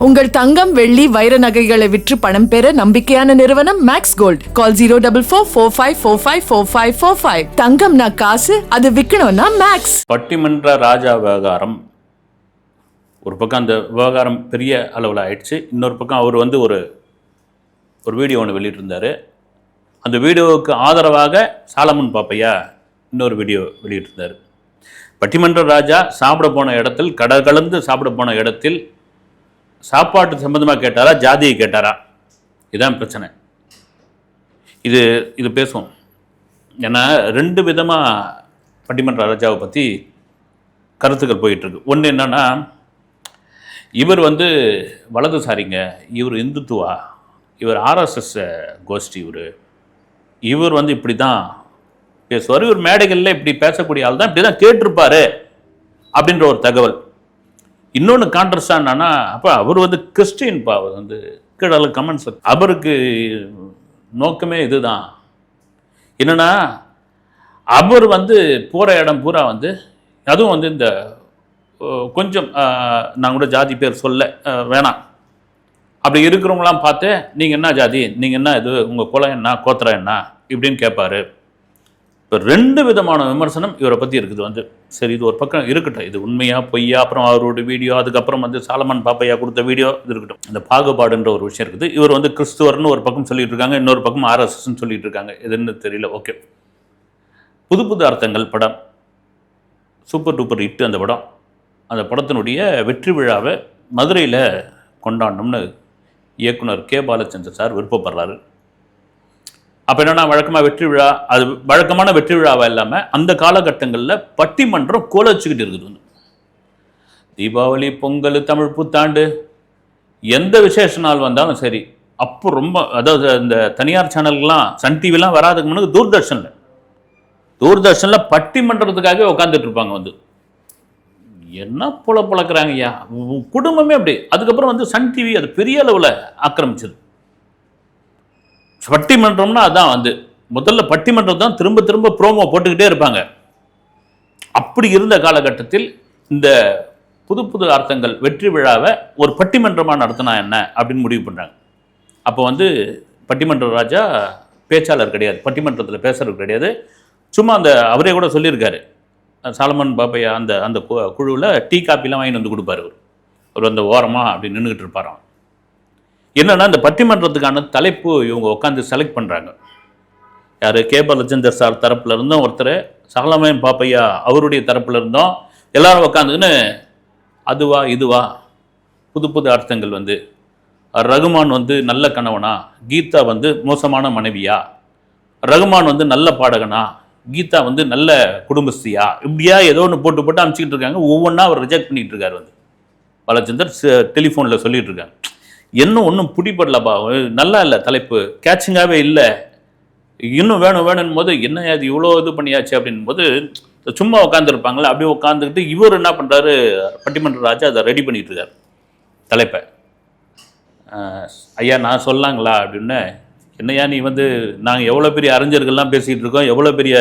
உங்கள் தங்கம் வெள்ளி வைர நகைகளை விற்று பணம் பெற நம்பிக்கையான நிறுவனம் மேக்ஸ் கோல்ட். கால் 04454545545. தங்கம்னா காசு, அது விற்கணும்னா மேக்ஸ். பட்டிமன்ற ராஜா விவகாரம் ஒரு பக்கம், அந்த விவகாரம் பெரிய அளவில் ஆயிடுச்சு. இன்னொரு பக்கம் அவர் வந்து ஒரு வீடியோ ஒன்று வெளியிட்டிருந்தார். அந்த வீடியோவுக்கு ஆதரவாக சாலமன் பாப்பையா இன்னொரு வீடியோ வெளியிட்டிருந்தார். பட்டிமன்ற ராஜா சாப்பிட போன இடத்தில், கடற்கலந்து சாப்பிட போன இடத்தில் சாப்பாட்டு சம்மந்தமாக கேட்டாரா, ஜாதியை கேட்டாரா? இதுதான் பிரச்சனை. இது பேசுவோம். ஏன்னா ரெண்டு விதமாக பட்டிமன்ற ராஜாவை பற்றி கருத்துக்கள் போயிட்டுருக்கு. ஒன்று என்னென்னா, இவர் வந்து வலதுசாரிங்க, இவர் இந்துத்துவா, இவர் ஆர்எஸ்எஸ் கோஷ்டி, இவர் வந்து இப்படி தான் பேசுவார், இவர் மேடைகளில் இப்படி பேசக்கூடிய ஆள் தான், இப்படி தான் கேட்டிருப்பாரு அப்படின்ற ஒரு தகவல். இன்னொன்று கான்ட்ரஸ்டாக என்னன்னா, அப்போ அவர் வந்து கிறிஸ்டின்ப்பா, அவர் வந்து கீழே கமெண்ட்ஸ், அவருக்கு நோக்கமே இதுதான். என்னென்னா, அவர் வந்து போகிற இடம் பூரா வந்து, அதுவும் வந்து இந்த கொஞ்சம் நான் கூட ஜாதி பேர் சொல்ல வேணாம், அப்படி இருக்கிறவங்களாம் பார்த்து நீங்கள் என்ன ஜாதி, நீங்கள் என்ன இது, உங்கள் குலம் என்ன, கோத்திரம் என்ன இப்படின்னு கேட்பாரு. இப்போ ரெண்டு விதமான விமர்சனம் இவரை பற்றி இருக்குது. வந்து சரி, இது ஒரு பக்கம் இருக்கட்டும், இது உண்மையா பொய்யா, அப்புறம் அவரோட வீடியோ, அதுக்கப்புறம் வந்து சாலமன் பாப்பையா கொடுத்த வீடியோ, இது இருக்கட்டும். இந்த பாகுபாடுன்ற ஒரு விஷயம் இருக்குது. இவர் வந்து கிறிஸ்துவர்னு ஒரு பக்கம் சொல்லிட்டு இருக்காங்க, இன்னொரு பக்கம் ஆர்எஸ்எஸ்ன்னு சொல்லிட்டு இருக்காங்க. எதுன்னு தெரியல. ஓகே, புது புது அர்த்தங்கள் படம் சூப்பர் டூப்பர் ஹிட். அந்த படத்தினுடைய வெற்றி விழாவை மதுரையில் கொண்டாடணும்னு இயக்குனர் கே பாலச்சந்தர் சார் விருப்பப்படுறாரு. அப்போ என்னென்னா, வழக்கமாக வெற்றி விழா, அது வழக்கமான வெற்றி விழாவாக இல்லாமல் அந்த காலகட்டங்களில் பட்டிமன்றம் கோலச்சிக்கிட்டு இருக்குது. தீபாவளி, பொங்கல், தமிழ் புத்தாண்டு, எந்த விசேஷ நாள் வந்தாலும் சரி, அப்போ ரொம்ப, அதாவது இந்த தனியார் சேனல்கள்லாம், சன் டிவிலாம் வராதுக்கு முன்னாடி தூர்தர்ஷனில் பட்டிமன்றத்துக்காகவே உட்காந்துட்டு இருப்பாங்க. வந்து என்ன பொழக்கிறாங்க ஐயா, குடும்பமே அப்படி. அதுக்கப்புறம் வந்து சன் டிவி அது பெரிய அளவில் ஆக்கிரமிச்சது. பட்டிமன்றம்னா அதான் வந்து முதல்ல பட்டிமன்றம் தான், திரும்ப திரும்ப ப்ரோமோ போட்டுக்கிட்டே இருப்பாங்க. அப்படி இருந்த காலகட்டத்தில் இந்த புது புது அர்த்தங்கள் வெற்றி விழாவை ஒரு பட்டிமன்றமாக நடத்தினா என்ன அப்படின்னு முடிவு பண்ணுறாங்க. அப்போ வந்து பட்டிமன்ற ராஜா பேச்சாளர் கிடையாது, பட்டிமன்றத்தில் பேசுறது கிடையாது. சும்மா அந்த அவரே கூட சொல்லியிருக்காரு, சாலமன் பாப்பையா அந்த குழுவில் டீ காப்பிலாம் வாங்கி வந்து கொடுப்பாரு. அவர் அந்த ஓரமாக அப்படி நின்றுக்கிட்டு இருப்பாராம். என்னன்னா, இந்த பட்டிமன்றத்துக்கான தலைப்பு இவங்க உட்காந்து செலக்ட் பண்ணுறாங்க. யார்? கே பாலச்சந்தர் சார் தரப்புல இருந்தும் ஒருத்தர், சாலமன் பாப்பையா அவருடைய தரப்புல இருந்தோம், எல்லாரும் உட்காந்துன்னு அதுவா இதுவா, புது புது அர்த்தங்கள் வந்து, ரகுமான் வந்து நல்ல கணவனா, கீதா வந்து மோசமான மனைவியா, ரகுமான் வந்து நல்ல பாடகனா, கீதா வந்து நல்ல குடும்பஸ்தியா, இப்படியா ஏதோ ஒன்று போட்டு அனுப்பிச்சிக்கிட்டு இருக்காங்க. ஒவ்வொன்றா அவர் ரிஜெக்ட் பண்ணிட்டு இருக்காரு. வந்து பாலச்சந்தர் டெலிஃபோனில் சொல்லிட்டு இருக்காங்க. என்ன ஒன்றும் பிடிப்படலப்பா, நல்லா இல்லை, தலைப்பு கேட்சிங்காகவே இல்லை, இன்னும் வேணும் போது என்ன அது இவ்வளோ இது பண்ணியாச்சு அப்படின் போது சும்மா உட்காந்துருப்பாங்களே, அப்படியே உட்காந்துக்கிட்டு இவர் என்ன பண்ணுறாரு, பட்டிமன்ற ராஜா அதை ரெடி பண்ணிட்டு இருக்காரு தலைப்பை. ஐயா நான் சொல்லாங்களா அப்படின்னு. என்னையா நீ வந்து, நாங்கள் எவ்வளோ பெரிய அறிஞர்கள்லாம் பேசிகிட்டு இருக்கோம், எவ்வளோ பெரிய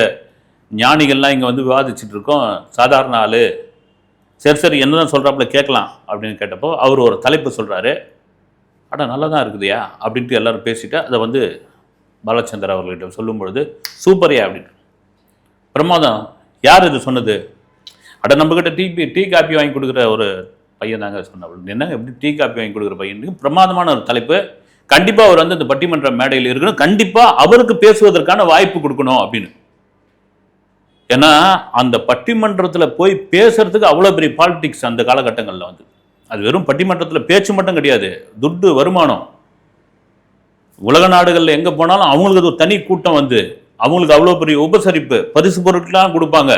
ஞானிகள்லாம் இங்கே வந்து விவாதிச்சுட்டு இருக்கோம், சாதாரண ஆள், சரி என்ன தான் சொல்கிறாப்புல கேட்கலாம் அப்படின்னு கேட்டப்போ அவர் ஒரு தலைப்பு சொல்கிறாரு. அட நல்லா தான் இருக்குதுயா அப்படின்ட்டு எல்லோரும் பேசிவிட்டு அதை வந்து பாலச்சந்தர் அவர்கிட்ட சொல்லும் பொழுது, சூப்பரையா அப்படின்னு, பிரமாதம், யார் இது சொன்னது? அட நம்மக்கிட்ட டீ காப்பி வாங்கி கொடுக்குற ஒரு பையன் தாங்க சொன்ன. என்ன எப்படி டீ காப்பி வாங்கி கொடுக்குற பையனுக்கு? பிரமாதமான ஒரு தலைப்பு, கண்டிப்பாக அவர் வந்து இந்த பட்டிமன்ற மேடையில் இருக்கணும், கண்டிப்பாக அவருக்கு பேசுவதற்கான வாய்ப்பு கொடுக்கணும் அப்படின்னு. ஏன்னா அந்த பட்டிமன்றத்தில் போய் பேசுறதுக்கு அவ்வளோ பெரிய பாலிடிக்ஸ் அந்த காலகட்டங்களில் வந்து. அது வெறும் பட்டிமன்றத்தில் பேச்சு மட்டும் கிடையாது, துட்டு வருமானம். உலக நாடுகளில் எங்கே போனாலும் அவங்களுக்கு அது ஒரு தனி கூட்டம் வந்து, அவங்களுக்கு அவ்வளோ பெரிய உபசரிப்பு, பரிசு பொருட்கள்லாம் கொடுப்பாங்க.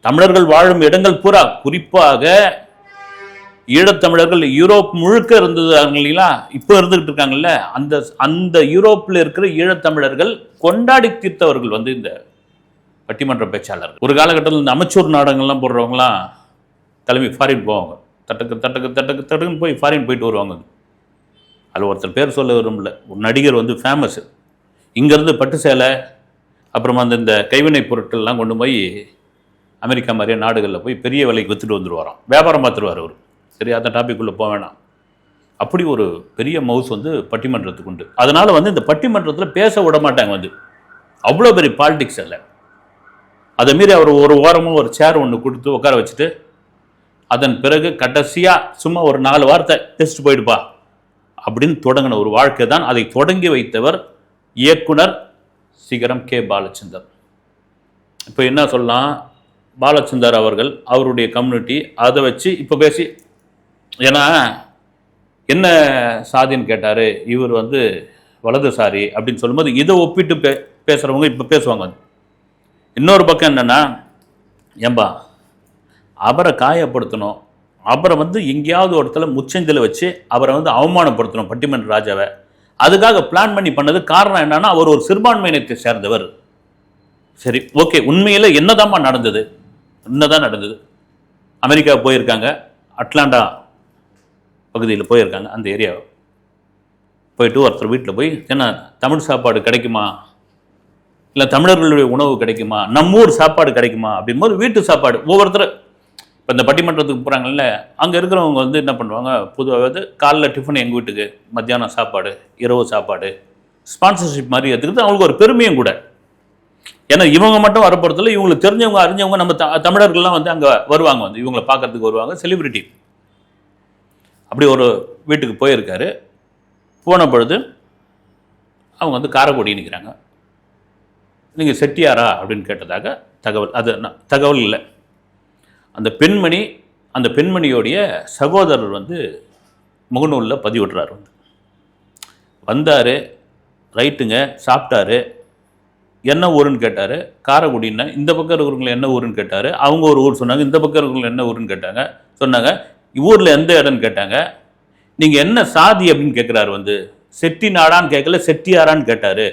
தமிழர்கள் வாழும் இடங்கள் பூரா, குறிப்பாக ஈழத்தமிழர்கள் யூரோப் முழுக்க இருந்ததுங்களா, இப்போ இருந்துகிட்டு இருக்காங்கல்ல, அந்த யூரோப்பில் இருக்கிற ஈழத்தமிழர்கள் கொண்டாடி தீர்த்தவர்கள் வந்து இந்த பட்டிமன்ற பேச்சாளர்கள். ஒரு காலகட்டத்தில் இந்த அமைச்சூர் நாடகங்கள்லாம் போடுறவங்களாம் தலைமை ஃபாரின் போவாங்க, தட்டுக்குன்னு போய் ஃபாரின் போயிட்டு வருவாங்க. அதில் ஒருத்தர் பேர் சொல்ல விரும்பல, ஒரு நடிகர் வந்து ஃபேமஸ், இங்கேருந்து பட்டு சேலை, அப்புறமா இந்த கைவினை பொருட்கள்லாம் கொண்டு போய் அமெரிக்கா மாதிரியே நாடுகளில் போய் பெரிய விலைக்கு விற்றுட்டு வந்துடுவாராம், வியாபாரம் பார்த்துருவார் அவர். சரி, அந்த டாபிக் உள்ள போக வேணாம். அப்படி ஒரு பெரிய மவுஸ் வந்து பட்டிமன்றத்துக்கு உண்டு. அதனால வந்து இந்த பட்டிமன்றத்தில் பேச விட மாட்டாங்க வந்து, அவ்வளோ பெரிய பாலிடிக்ஸ் இல்லை. அதை மீறி அவர் ஒரு ஓரமும் ஒரு சேர் ஒன்று கொடுத்து உட்கார வச்சுட்டு, அதன் பிறகு கடைசியாக சும்மா ஒரு 4 வார்த்தை டெஸ்ட் போயிடுப்பா அப்படின்னு தொடங்கின ஒரு வாழ்க்கை தான். அதை தொடங்கி வைத்தவர் இயக்குனர் சிகரம் கே. பாலச்சந்தர். இப்போ என்ன சொல்லலாம், பாலச்சந்தர் அவர்கள் அவருடைய கம்யூனிட்டி அதை வச்சு இப்போ பேசி, ஏன்னா என்ன சாதின்னு கேட்டார், இவர் வந்து வலதுசாரி அப்படின்னு சொல்லும்போது இதை ஒப்பிட்டு பேசுகிறவங்க இப்போ பேசுவாங்க. இன்னொரு பக்கம் என்னென்னா, ஏம்பா அவரை காயப்படுத்தணும், அவரை வந்து எங்கேயாவது ஒரு இடத்துல முச்சந்தில் வச்சு அவரை வந்து அவமானப்படுத்தணும் பட்டிமன்ற ராஜாவை, அதுக்காக பிளான் பண்ணி பண்ணது. காரணம் என்னன்னா, அவர் ஒரு சிறுபான்மையினத்தை சேர்ந்தவர். சரி, ஓகே, உண்மையில் என்னதாம்மா நடந்தது? என்னதான் நடந்தது? அமெரிக்கா போயிருக்காங்க, அட்லாண்டா பகுதியில் போயிருக்காங்க. அந்த ஏரியா போயிட்டு ஒருத்தர் வீட்டில் போய், என்ன தமிழ் சாப்பாடு கிடைக்குமா, இல்லை தமிழர்களுடைய உணவு கிடைக்குமா, நம்ம ஊர் சாப்பாடு கிடைக்குமா அப்படின்போது வீட்டு சாப்பாடு ஒவ்வொருத்தர் இப்போ இந்த பட்டிமன்றத்துக்கு போகிறாங்கல்ல, அங்கே இருக்கிறவங்க வந்து என்ன பண்ணுவாங்க, பொதுவாக காலைல டிஃபன் எங்கள் வீட்டுக்கு, மத்தியானம் சாப்பாடு, இரவு சாப்பாடு, ஸ்பான்சர்ஷிப் மாதிரி எடுத்துக்கிறது அவங்களுக்கு ஒரு பெருமையும் கூட. ஏன்னா இவங்க மட்டும் வரப்போறதில்லை, இவங்களுக்கு தெரிஞ்சவங்க அறிஞ்சவங்க நம்ம தமிழர்கள்லாம் வந்து அங்கே வருவாங்க, வந்து இவங்களை பார்க்கறதுக்கு வருவாங்க, செலிபிரிட்டி. அப்படி ஒரு வீட்டுக்கு போயிருக்காரு. போன பொழுது அவங்க வந்து காரைக்குடி நிற்கிறாங்க. நீங்கள் செட்டியாரா அப்படின்னு கேட்டதாக தகவல். அது தகவல் இல்லை. அந்த பெண்மணியோடைய சகோதரர் வந்து முகநூலில் பதிவிடுறார். வந்தார், ரைட்டுங்க, சாப்பிட்டாரு, என்ன ஊருன்னு கேட்டார். காரைக்குடின்னா, இந்த பக்கம் இருக்கிறவங்களை என்ன ஊருன்னு கேட்டார். அவங்க ஒரு ஊர் சொன்னாங்க, இந்த பக்கம் இருக்கிறவங்களை என்ன ஊருன்னு கேட்டாங்க. சொன்னாங்க, ஊரில் எந்த இடம்னு கேட்டாங்க. நீங்கள் என்ன சாதி அப்படின்னு கேட்குறாரு. வந்து செட்டி நாடான்னு கேட்கல, செட்டியாரான்னு கேட்டார்.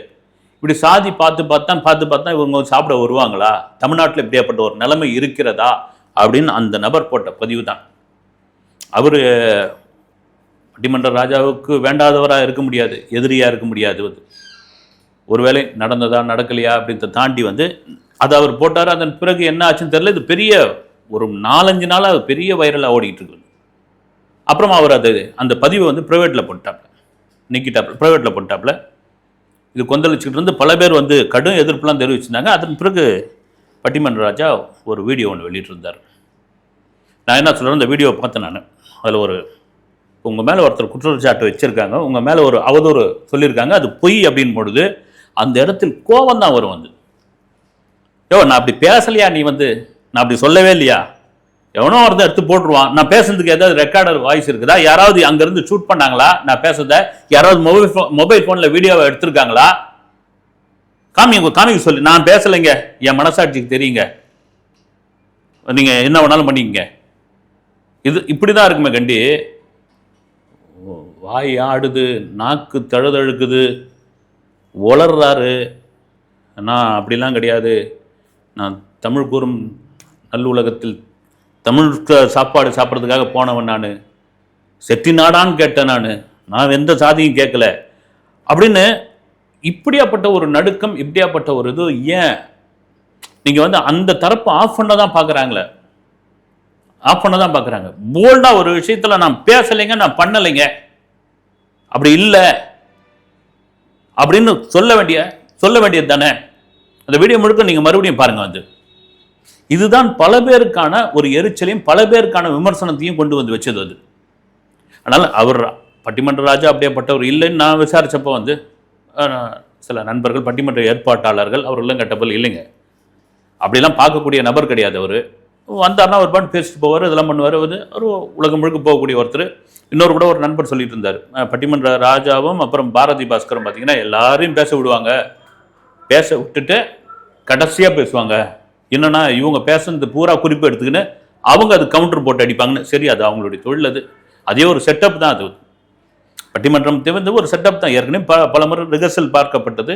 இப்படி சாதி பார்த்து பார்த்தா இவங்க சாப்பிட வருவாங்களா, தமிழ்நாட்டில் இப்படியாப்பட்ட ஒரு நிலைமை இருக்கிறதா அப்படின்னு அந்த நபர் போட்ட பதிவு தான். அவர் பட்டிமன்ற ராஜாவுக்கு வேண்டாதவராக இருக்க முடியாது, எதிரியாக இருக்க முடியாது. வந்து ஒருவேளை நடந்ததா நடக்கலையா அப்படின்றத தாண்டி வந்து அதை அவர் போட்டார். அதன் பிறகு என்ன ஆச்சுன்னு தெரியல. இது பெரிய ஒரு 4-5 நாளாக பெரிய வைரலாக ஓடிக்கிட்டு இருக்குது. அப்புறமா அவர் அந்த பதிவை வந்து ப்ரைவேட்டில் போட்டாப்ல, நீக்கிட்டாப்ல, ப்ரைவேட்டில் போட்டாப்ல. இது கொந்தளிச்சுக்கிட்டு இருந்து பல பேர் வந்து கடும் எதிர்ப்புலாம் தெரிவிச்சிருந்தாங்க. அதன் பிறகு பட்டிமன்ற ராஜா ஒரு வீடியோ ஒன்று வெளியிட்டிருந்தார். நான் என்ன சொல்கிறேன், இந்த வீடியோவை பார்த்தேன் நான். அதில் ஒரு உங்கள் மேலே ஒருத்தர் குற்றச்சாட்டு வச்சுருக்காங்க, உங்கள் மேலே ஒரு அவதூறு சொல்லியிருக்காங்க, அது பொய் அப்படின்னு பொழுது அந்த இடத்தில் கோபம் தான் வரும். வந்து நான் அப்படி பேசலையா, நீ வந்து நான் அப்படி சொல்லவே இல்லையா, எவனோ ஒருத்தர் எடுத்து போட்டுருவான். நான் பேசுறதுக்கு ஏதாவது ரெக்கார்டர் வாய்ஸ் இருக்குதா, யாராவது அங்கேருந்து ஷூட் பண்ணாங்களா, நான் பேசுறத யாராவது மொபைல் ஃபோனில் வீடியோவை எடுத்திருக்காங்களா, காமிக்க சொல்லி. நான் பேசலைங்க, என் மனசாட்சிக்கு தெரியுங்க, நீங்கள் என்ன வேணாலும் பண்ணிக்கங்க. இது இப்படி தான் இருக்குமே கண்டி. வாய் ஆடுது, நாக்கு தழுதழுக்குது, உளர்றாரு. நான் அப்படிலாம் கிடையாது, நான் தமிழ் கூறும் நல்லுலகத்தில் தமிழ் சாப்பாடு சாப்பிட்றதுக்காக போனவன், நான் செட்டி நாடான்னு கேட்டேன், நான் எந்த சாதியும் கேட்கல அப்படின்னு. இப்படியாப்பட்ட ஒரு நடுக்கம், இப்படியாப்பட்ட ஒரு இது ஏன் நீங்கள் வந்து அந்த தரப்பு ஆஃப் பண்ண தான் பார்க்குறாங்களே, ஆஃப் பண்ண தான் பார்க்குறாங்க. போல்டாக ஒரு விஷயத்தில் நான் பேசலைங்க, நான் பண்ணலைங்க, அப்படி இல்லை அப்படின்னு சொல்ல வேண்டியது தானே. அந்த வீடியோ முழுக்க நீங்கள் மறுபடியும் பாருங்க. வந்து இதுதான் பல பேருக்கான ஒரு எரிச்சலையும் பல பேருக்கான விமர்சனத்தையும் கொண்டு வந்து வச்சது. அது அதனால் அவர் பட்டிமன்ற ராஜா அப்படியேப்பட்டவர் இல்லைன்னு நான் விசாரித்தப்போ வந்து சில நண்பர்கள், பட்டிமன்ற ஏற்பாட்டாளர்கள், அவர்களெல்லாம் கட்டப்பல் இல்லைங்க, அப்படிலாம் பார்க்கக்கூடிய நபர் கிடையாது. அவர் வந்தார்னா ஒரு பாட்டு பேசிட்டு போவார், இதெல்லாம் பண்ணுவார். அவர் உலகம் முழுக்க போகக்கூடிய ஒருத்தர். இன்னொரு கூட ஒரு நண்பர் சொல்லிட்டு இருந்தார், பட்டிமன்ற ராஜாவும் அப்புறம் பாரதி பாஸ்கரும் பார்த்தீங்கன்னா எல்லாரையும் பேச விடுவாங்க, பேச விட்டுட்டு கடைசியாக பேசுவாங்க. என்னன்னா இவங்க பேசுறது பூரா குறிப்பு எடுத்துக்கின்னு அவங்க அது கவுண்டர் போட்டு அடிப்பாங்கன்னு. சரி, அது அவங்களுடைய தொழில், அதே ஒரு செட்டப் தான். அது பட்டிமன்றம் வந்து ஒரு செட்டப் தான். ஏற்கனவே பல முறை ரிஹர்சல் பார்க்கப்பட்டது.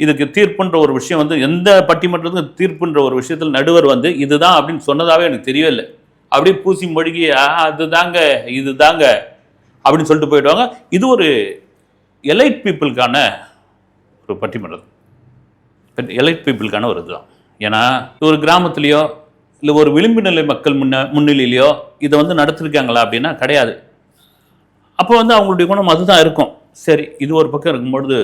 இதுக்கு தீர்ப்புன்ற ஒரு விஷயம் வந்து எந்த பட்டிமன்றத்துக்கும் தீர்ப்புன்ற ஒரு விஷயத்தில் நடுவர் வந்து இதுதான் அப்படின்னு சொன்னதாகவே எனக்கு தெரியவே இல்லை. அப்படியே பூசி மொழிகி அதுதாங்க இதுதாங்க அப்படின்னு சொல்லிட்டு போயிடுவாங்க. இது ஒரு எலைட் பீப்புளுக்கான ஒரு பட்டிமன்றம், எலைட் பீப்புளுக்கான ஒரு இதுதான். ஏன்னா ஒரு கிராமத்துலேயோ இல்லை ஒரு விளிம்பு நிலை மக்கள் முன்னிலையிலையோ இதை வந்து நடத்திருக்காங்களா அப்படின்னா கிடையாது. அப்போ வந்து அவங்களுடைய குணம் அதுதான் இருக்கும். சரி, இது ஒரு பக்கம் இருக்கும்பொழுது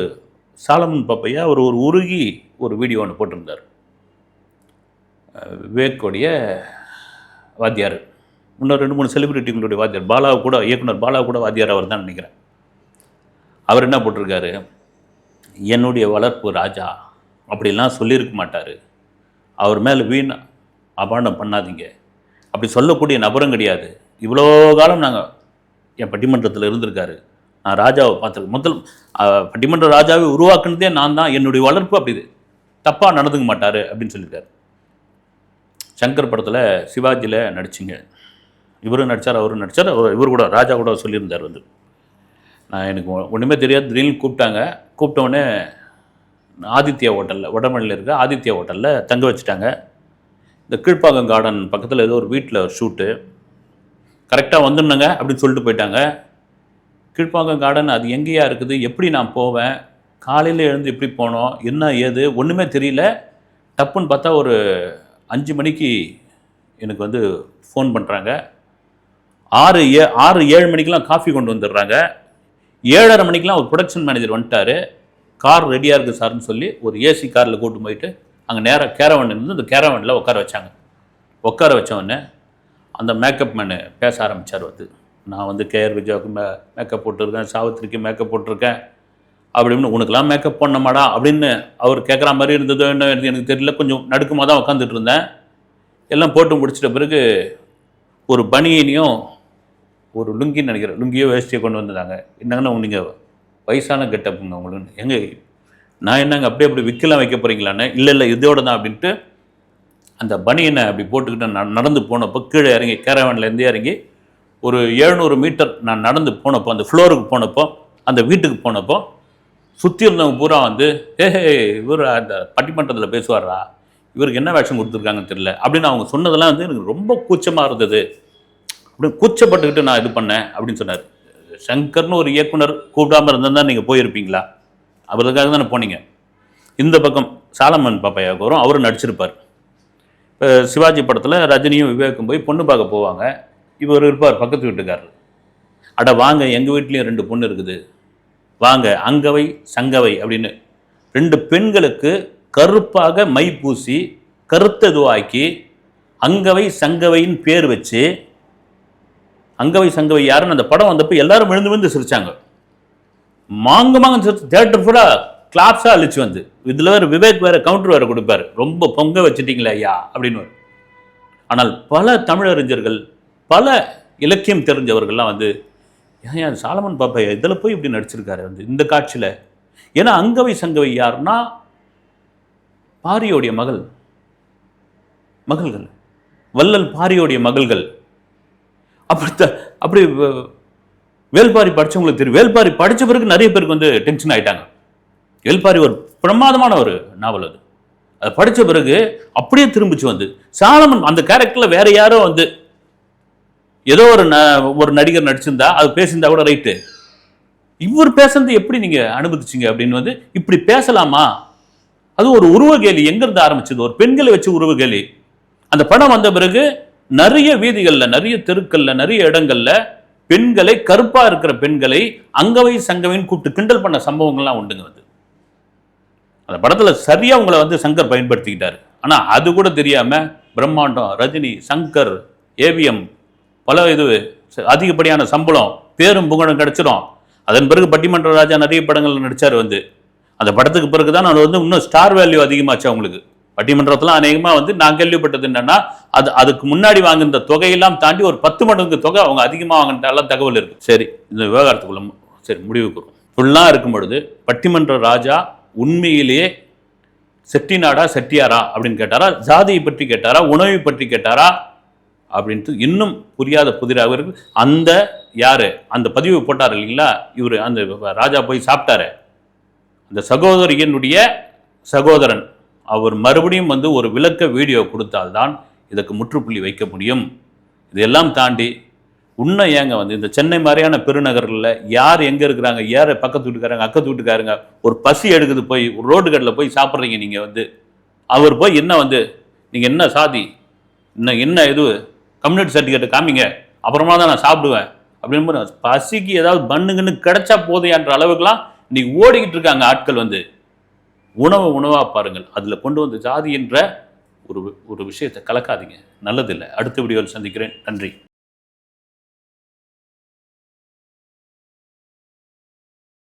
சாலமன் பாப்பையா ஒரு உருகி ஒரு வீடியோ ஒன்று போட்டிருந்தார். விவேக்குடைய வாத்தியார், இன்னும் 2-3 செலிபிரிட்டிகளுடைய வாத்தியார், பாலாவை கூட, இயக்குனர் பாலாவை கூட வாத்தியார் அவர் தான் நினைக்கிறேன். அவர் என்ன போட்டிருக்காரு, என்னுடைய வளர்ப்பு ராஜா அப்படிலாம் சொல்லியிருக்க மாட்டார், அவர் மேலே வீண் அபாண்டம் பண்ணாதீங்க, அப்படி சொல்லக்கூடிய நபரும் கிடையாது. இவ்வளோ காலம் நாங்கள் என் பட்டிமன்றத்தில் இருந்திருக்காரு, நான் ராஜாவை பார்த்துருக்கேன், முதல் பட்டிமன்ற ராஜாவை உருவாக்குனதே நான் தான், என்னுடைய வளர்ப்பு அப்படி தப்பாக நடந்துக்க மாட்டார் அப்படின்னு சொல்லியிருக்காரு. சங்கர் படத்தில் சிவாஜியில் நடிச்சிங்க, இவரும் நடித்தார், அவரும் நடித்தார். இவர் கூட ராஜா கூட சொல்லியிருந்தார் வந்து, நான் எனக்கு ஒன்றுமே தெரியாது, திடீர்னு கூப்பிட்டவுடனே ஆதித்யா ஹோட்டலில், வடமல்லியில் இருக்க ஆதித்யா ஹோட்டலில் தங்க வச்சுட்டாங்க. இந்த கீழ்ப்பாக்கம் கார்டன் பக்கத்தில் ஏதோ ஒரு வீட்டில் ஒரு ஷூட்டு, கரெக்டாக வந்துடணுங்க அப்படின்னு சொல்லிட்டு போயிட்டாங்க. கீழ்ப்பாக்கம் கார்டன் அது எங்கேயா இருக்குது, எப்படி நான் போவேன், காலையில் எழுந்து எப்படி போனோம், என்ன ஏது ஒன்றுமே தெரியல. டப்புன்னு பார்த்தா ஒரு 5 மணிக்கு எனக்கு வந்து ஃபோன் பண்ணுறாங்க. 6-7 மணிக்கெலாம் காஃபி கொண்டு வந்துடுறாங்க. 7:30 மணிக்கெலாம் ஒரு ப்ரொடக்ஷன் மேனேஜர் வந்துட்டார், கார் ரெடியாக இருக்குது சார்னு சொல்லி ஒரு ஏசி காரில் கூட்டு போயிட்டு அங்கே நேராக கேரவன் இருந்து அந்த கேரவனில் உட்கார வச்சாங்க. உட்கார வச்சவொடனே அந்த மேக்கப் மேனு பேச ஆரம்பித்தார் வந்து, நான் வந்து கேஆர் விஜயாவுக்கு மேக்கப் போட்டிருக்கேன், சாவித்திரிக்கு மேக்கப் போட்டிருக்கேன் அப்படின்னு, உனக்கெல்லாம் மேக்கப் பண்ணமாடா அப்படின்னு அவர் கேட்குற மாதிரி இருந்ததோ என்ன எனக்கு தெரியல, கொஞ்சம் நடுக்கமாக தான் உட்காந்துட்டு இருந்தேன். எல்லாம் போட்டு முடிச்சிட்ட பிறகு ஒரு பனியனையும் ஒரு லுங்கின்னு நினைக்கிறேன், லுங்கியோ வேஸ்டியோ கொண்டு வந்துட்டாங்க. என்னங்கன்னா நீங்கள் வயசான கெட்டப்புங்க உங்களுக்கு, எங்கே நான் என்னங்க அப்படியே அப்படி விற்கலாம் வைக்க போகிறீங்களான்னு, இல்லை இதோட தான் அப்படின்ட்டு அந்த பனியனை அப்படி போட்டுக்கிட்டு நான் நடந்து போனப்போ, கீழே இறங்கி கேரவன்லேருந்தே இறங்கி ஒரு 700 மீட்டர் நான் நடந்து போனப்போ, அந்த ஃப்ளோருக்கு போனப்போ, அந்த வீட்டுக்கு போனப்போ சுற்றி இருந்தவங்க பூரா வந்து, இவர் அந்த பட்டிமன்றத்தில் பேசுவாரா, இவருக்கு என்ன வேஷம் கொடுத்துருக்காங்கன்னு தெரியல அப்படின்னு அவங்க சொன்னதெல்லாம் வந்து எனக்கு ரொம்ப கூச்சமாக இருந்தது. அப்படின்னு கூச்சப்பட்டுக்கிட்டு நான் இது பண்ணேன் அப்படின்னு சொன்னார். சங்கர்னு ஒரு இயக்குனர் கூப்பிடாமல் இருந்தால் நீங்கள் போயிருப்பீங்களா, அவருக்காக தானே போனீங்க. இந்த பக்கம் சாலமன் பாப்பையாவுக்கு வரும், அவரும் நடிச்சிருப்பார். இப்போ சிவாஜி படத்தில் ரஜினியும் விவேக்கும் போய் பொண்ணு பார்க்க போவாங்க, இவர் இருப்பார் பக்கத்து வீட்டுக்காரர். அட வாங்க, எங்கள் வீட்லேயும் 2 பொண்ணு இருக்குது, வாங்க, அங்கவை சங்கவை அப்படின்னு 2 பெண்களுக்கு கருப்பாக மை பூசி கருத்ததுவாக்கி அங்கவை சங்கவைன்னு பேர் வச்சு, அங்கவை சங்கவை யாருன்னு அந்த படம் வந்தப்போ எல்லாரும் விழுந்து சிரிச்சாங்க. மாங்க சிரிச்சு தேட்டர் ஃபுல்லாக கிளாப்ஸாக அழிச்சு வந்து, இதில் வேறு விவேக் வேறு கவுண்டர் வேறு கொடுப்பார், ரொம்ப பொங்க வச்சுட்டீங்களே ஐயா அப்படின்னு. ஆனால் பல தமிழறிஞர்கள், பல இலக்கியம் தெரிஞ்சவர்கள்லாம் வந்து, ஏன் சாலமன் பாப்பையா இதில் போய் இப்படி நடிச்சிருக்காரு வந்து இந்த காட்சியில். ஏன்னா அங்கவை சங்கவை யாருன்னா பாரியோடைய மகள்கள், வள்ளல் பாரியோடைய மகள்கள். அப்படி வேல்பாரி படித்தவங்களுக்கு தெரியும். வேல்பாரி படித்த பிறகு நிறைய பேருக்கு வந்து டென்ஷன் ஆகிட்டாங்க. வேல்பாரி ஒரு பிரமாதமான ஒரு நாவல், அது படித்த பிறகு அப்படியே திரும்பிச்சு வந்து சாலமன் அந்த கேரக்டரில் வேற யாரோ வந்து ஏதோ ஒரு நடிகர் நடிச்சிருந்தா அது பேசியிருந்தா கூட ரைட்டு, இவர் பேசுறது எப்படி நீங்க அனுமதிச்சிங்க அப்படின்னு வந்து, இப்படி பேசலாமா, அது ஒரு உருவகேலி. எங்கிருந்து ஆரம்பிச்சது, ஒரு பெண்களை வச்சு உருவகேலி. அந்த படம் வந்த பிறகு நிறைய வீதிகளில், நிறைய தெருக்கள்ல, நிறைய இடங்கள்ல பெண்களை, கருப்பா இருக்கிற பெண்களை அங்கவை சங்கவைன்னு கூப்பிட்டு கிண்டல் பண்ண சம்பவங்கள்லாம் உண்டுங்க வந்து. அந்த படத்துல சரியா உங்களை வந்து சங்கர் பயன்படுத்திக்கிட்டாரு. ஆனா அது கூட தெரியாம பிரம்மாண்டம், ரஜினி, சங்கர், ஏவிஎம், பல இது அதிகப்படியான சம்பளம், பேரும் புகழும் கிடைச்சிடும். அதன் பிறகு பட்டிமன்ற ராஜா நிறைய படங்கள் நடிச்சார் வந்து. அந்த படத்துக்கு பிறகு தான் நான் வந்து இன்னும் ஸ்டார் வேல்யூ அதிகமாச்சு அவங்களுக்கு. பட்டிமன்றத்தில் அநேகமாக வந்து நான் கேள்விப்பட்டது என்னன்னா, அதுக்கு முன்னாடி வாங்கின தொகையெல்லாம் தாண்டி ஒரு 10 மடங்கு தொகை அவங்க அதிகமாக வாங்கினால தகவல் இருக்கு. சரி, இந்த விவகாரத்துக்குள்ள சரி முடிவுக்கு வரும். ஃபுல்லாக இருக்கும் பொழுது பட்டிமன்ற ராஜா உண்மையிலேயே செட்டிநாடா செட்டியாரா அப்படின்னு கேட்டாரா, ஜாதியை பற்றி கேட்டாரா, உணவை பற்றி கேட்டாரா அப்படின்ட்டு இன்னும் புரியாத புதிராக இருக்கு. அந்த யாரு அந்த பதிவு போட்டார் இல்லைங்களா, இவர் அந்த ராஜா போய் சாப்பிட்டாரு, அந்த சகோதரியனுடைய சகோதரன், அவர் மறுபடியும் வந்து ஒரு விளக்க வீடியோ கொடுத்தால்தான் இதுக்கு முற்றுப்புள்ளி வைக்க முடியும். இதெல்லாம் தாண்டி உன்னை ஏங்க வந்து இந்த சென்னை மாதிரியான பெருநகரில் யார் எங்கே இருக்கிறாங்க, யார் பக்கத்து வீட்டுக்காரங்க, அக்கத்து வீட்டுக்காரங்க, ஒரு பசி எடுக்குது போய் ஒரு ரோடு கடையில் போய் சாப்பிட்றீங்க நீங்கள் வந்து, அவர் போய் என்ன வந்து நீங்கள் என்ன சாதி இன்னும் என்ன இது கம்யூனிட்டி சர்டிஃபிகேட்டை காமிங்க, அப்புறமா தான் நான் சாப்பிடுவேன் அப்படின்னு பசிக்கு ஏதாவது பண்ணுங்கன்னு கிடைச்சா போதையான்ற அளவுக்குலாம் இன்னைக்கு ஓடிக்கிட்டு இருக்காங்க ஆட்கள். வந்து உணவா பாருங்கள், அதில் கொண்டு வந்து ஜாதி என்ற ஒரு விஷயத்தை கலக்காதீங்க, நல்லதில்லை. அடுத்த வீடியோவில் சந்திக்கிறேன். நன்றி.